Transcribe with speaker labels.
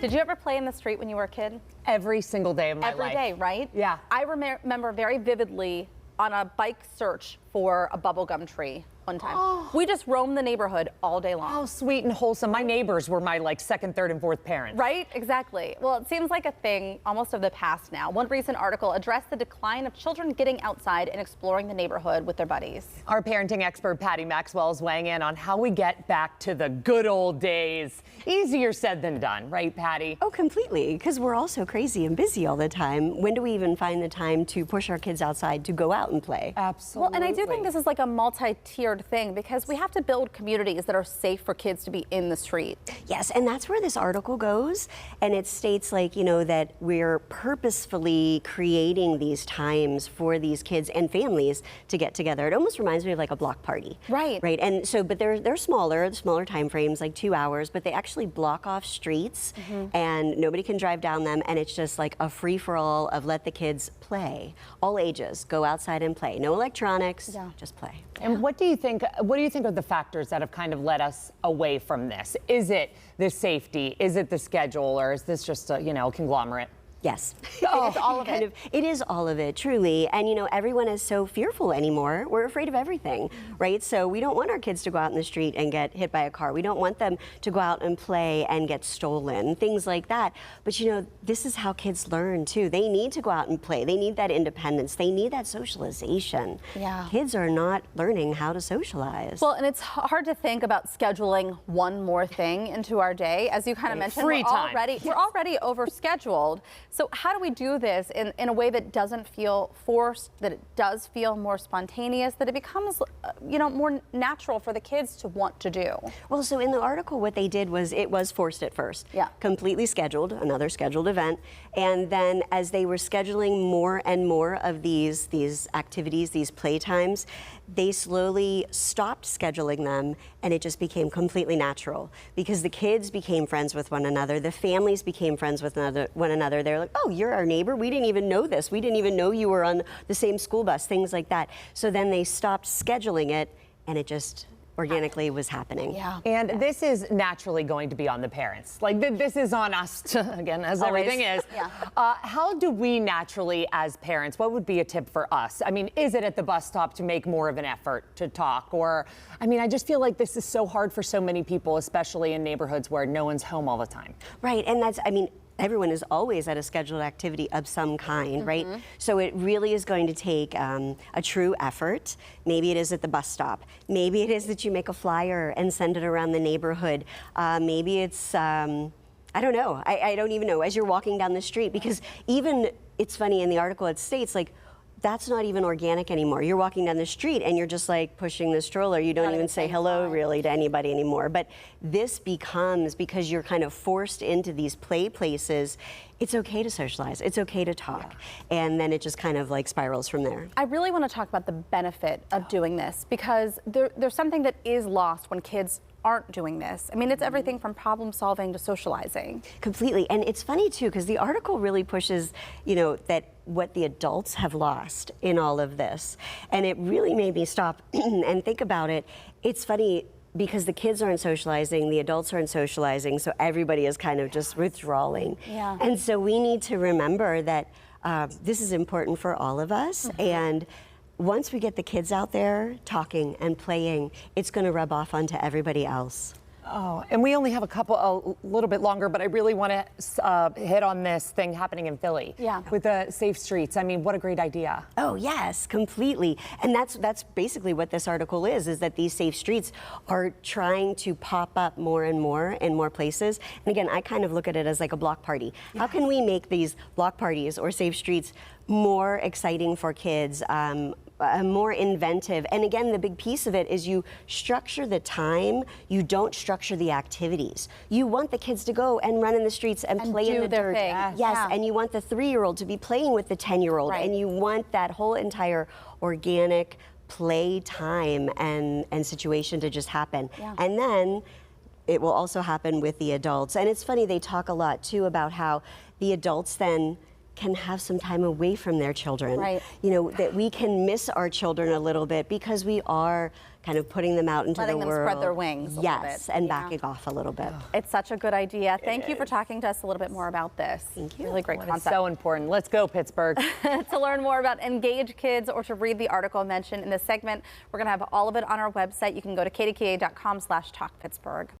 Speaker 1: Did you ever play in the street when you were a kid?
Speaker 2: Every single day of my life.
Speaker 1: Every day, right?
Speaker 2: Yeah.
Speaker 1: I remember very vividly on a bike search for a bubblegum tree one time.
Speaker 2: Oh.
Speaker 1: We just roamed the neighborhood all day long.
Speaker 2: How sweet and wholesome. My neighbors were my second, third, and fourth parents.
Speaker 1: Right? Exactly. Well, it seems like a thing almost of the past now. One recent article addressed the decline of children getting outside and exploring the neighborhood with their buddies.
Speaker 2: Our parenting expert, Patty Maxwell, is weighing in on how we get back to the good old days. Easier said than done, right, Patty?
Speaker 3: Oh, completely, because we're all so crazy and busy all the time. When do we even find the time to push our kids outside to go out and play?
Speaker 2: Absolutely.
Speaker 1: Well, and I do think this is like a multi-tiered thing because we have to build communities that are safe for kids to be in the street.
Speaker 3: Yes, and that's where this article goes, and it states that we're purposefully creating these times for these kids and families to get together. It almost reminds me of like a block party.
Speaker 1: Right.
Speaker 3: Right, and so, but they're smaller time frames, like 2 hours, but they actually block off streets and nobody can drive down them, and it's just like a free-for-all of let the kids play. All ages, go outside and play. No electronics, just play.
Speaker 2: And what do you think are the factors that have kind of led us away from this? Is it the safety? Is it the schedule? Or is this just a, conglomerate?
Speaker 3: Yes.
Speaker 1: Oh, it's all of it.
Speaker 3: It is all of it, truly. And everyone is so fearful anymore. We're afraid of everything, right? So we don't want our kids to go out in the street and get hit by a car. We don't want them to go out and play and get stolen, things like that. But this is how kids learn too. They need to go out and play. They need that independence. They need that socialization.
Speaker 1: Yeah.
Speaker 3: Kids are not learning how to socialize.
Speaker 1: Well, and it's hard to think about scheduling one more thing into our day. As you kind of mentioned, we're already overscheduled. So how do we do this in a way that doesn't feel forced, that it does feel more spontaneous, that it becomes, more natural for the kids to want to do?
Speaker 3: Well, so in the article, what they did was it was forced at first.
Speaker 1: Yeah.
Speaker 3: Completely scheduled, another scheduled event. And then as they were scheduling more and more of these activities, these playtimes, they slowly stopped scheduling them, and it just became completely natural because the kids became friends with one another. The families became friends with one another. They're like, oh, you're our neighbor. We didn't even know this. We didn't even know you were on the same school bus, things like that. So then they stopped scheduling it, and it just organically was happening.
Speaker 1: Yeah.
Speaker 2: And this is naturally going to be on the parents. This is on us, again, as
Speaker 3: Always.
Speaker 2: everything is.
Speaker 1: Yeah.
Speaker 2: How do we naturally, as parents, what would be a tip for us? I mean, is it at the bus stop to make more of an effort to talk? Or, I just feel like this is so hard for so many people, especially in neighborhoods where no one's home all the time.
Speaker 3: Right, and everyone is always at a scheduled activity of some kind, right? So it really is going to take a true effort. Maybe it is at the bus stop. Maybe it is that you make a flyer and send it around the neighborhood. Maybe it's, I don't know. I don't even know, as you're walking down the street, because it's funny, in the article it states, that's not even organic anymore. You're walking down the street and you're just pushing the stroller. You don't even say hello really to anybody anymore. But this becomes, because you're kind of forced into these play places, it's okay to socialize. It's okay to talk. Yeah. And then it just kind of spirals from there.
Speaker 1: I really want to talk about the benefit of doing this because there's something that is lost when kids aren't doing this. It's everything from problem solving to socializing.
Speaker 3: Completely. And it's funny too, because the article really pushes, that what the adults have lost in all of this. And it really made me stop and think about it. It's funny because the kids aren't socializing, the adults aren't socializing, so everybody is kind of just withdrawing.
Speaker 1: Yeah.
Speaker 3: And so we need to remember that this is important for all of us. And once we get the kids out there talking and playing, it's going to rub off onto everybody else.
Speaker 2: Oh, and we only have a little bit longer, but I really want to hit on this thing happening in Philly.
Speaker 1: Yeah.
Speaker 2: With the safe streets. What a great idea.
Speaker 3: Oh, yes, completely. And that's basically what this article is that these safe streets are trying to pop up more and more in more places. And again, I kind of look at it as like a block party. Yes. How can we make these block parties or safe streets more exciting for kids, more inventive? And again, the big piece of it is you structure the time, you don't structure the activities. You want the kids to go and run in the streets and play in the dirt.
Speaker 1: Thing.
Speaker 3: Yes, yeah. And you want the 3-year-old to be playing with the 10-year-old.
Speaker 1: Right.
Speaker 3: And you want that whole entire organic play time and situation to just happen.
Speaker 1: Yeah.
Speaker 3: And then it will also happen with the adults. And it's funny, they talk a lot too about how the adults then can have some time away from their children.
Speaker 1: Right.
Speaker 3: That we can miss our children a little bit because we are kind of putting them out into
Speaker 1: letting
Speaker 3: the
Speaker 1: them
Speaker 3: world.
Speaker 1: spread their wings a little bit.
Speaker 3: And backing off a little bit.
Speaker 1: It's such a good idea. Thank you for talking to us a little bit more about this.
Speaker 3: Thank you.
Speaker 1: Really great
Speaker 2: It's
Speaker 1: concept.
Speaker 2: so important. Let's go, Pittsburgh.
Speaker 1: To learn more about Engage Kids or to read the article mentioned in this segment, we're going to have all of it on our website. You can go to kdka.com/talkpittsburgh.